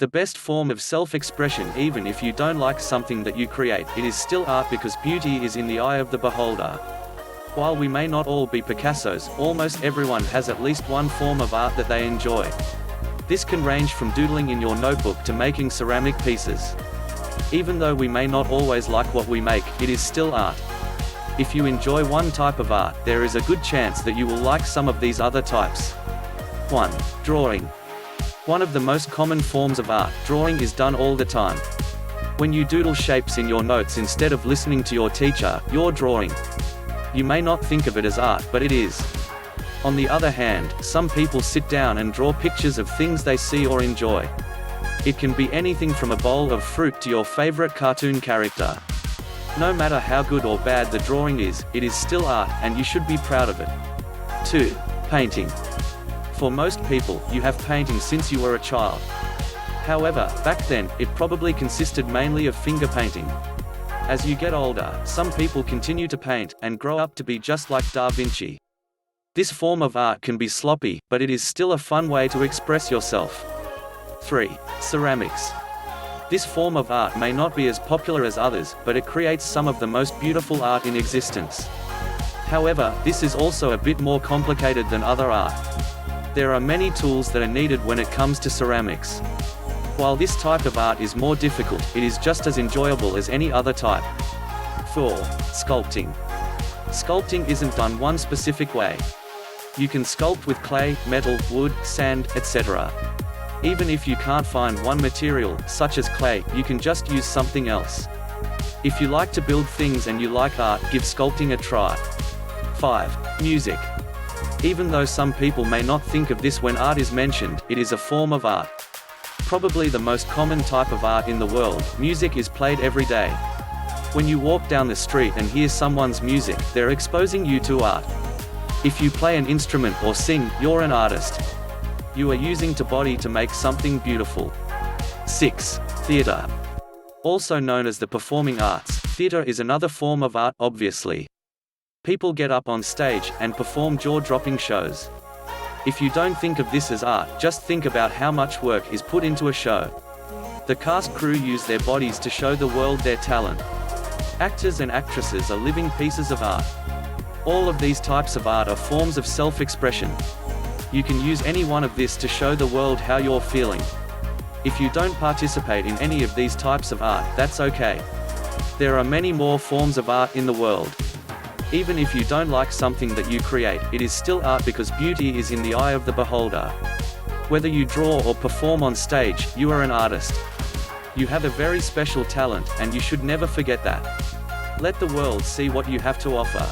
The best form of self-expression. Even if you don't like something that you create, it is still art because beauty is in the eye of the beholder. While we may not all be Picassos, almost everyone has at least one form of art that they enjoy. This can range from doodling in your notebook to making ceramic pieces. Even though we may not always like what we make, it is still art. If you enjoy one type of art, there is a good chance that you will like some of these other types. 1. Drawing. One of the most common forms of art, drawing is done all the time. When you doodle shapes in your notes instead of listening to your teacher, you're drawing. You may not think of it as art, but it is. On the other hand, some people sit down and draw pictures of things they see or enjoy. It can be anything from a bowl of fruit to your favorite cartoon character. No matter how good or bad the drawing is, it is still art, and you should be proud of it. 2. Painting. For most people, you have painting since you were a child. However, back then, it probably consisted mainly of finger painting. As you get older, some people continue to paint, and grow up to be just like Da Vinci. This form of art can be sloppy, but it is still a fun way to express yourself. 3. Ceramics. This form of art may not be as popular as others, but it creates some of the most beautiful art in existence. However, this is also a bit more complicated than other art. There are many tools that are needed when it comes to ceramics. While this type of art is more difficult, it is just as enjoyable as any other type. 4. Sculpting. Sculpting isn't done one specific way. You can sculpt with clay, metal, wood, sand, etc. Even if you can't find one material, such as clay, you can just use something else. If you like to build things and you like art, give sculpting a try. 5. Music. Even though some people may not think of this when art is mentioned, it is a form of art. Probably the most common type of art in the world, music is played every day. When you walk down the street and hear someone's music, they're exposing you to art. If you play an instrument or sing, you're an artist. You are using your body to make something beautiful. 6. Theater. Also known as the performing arts, theater is another form of art, obviously. People get up on stage and perform jaw-dropping shows. If you don't think of this as art, just think about how much work is put into a show. The cast crew use their bodies to show the world their talent. Actors and actresses are living pieces of art. All of these types of art are forms of self-expression. You can use any one of this to show the world how you're feeling. If you don't participate in any of these types of art, that's okay. There are many more forms of art in the world. Even if you don't like something that you create, it is still art because beauty is in the eye of the beholder. Whether you draw or perform on stage, you are an artist. You have a very special talent, and you should never forget that. Let the world see what you have to offer.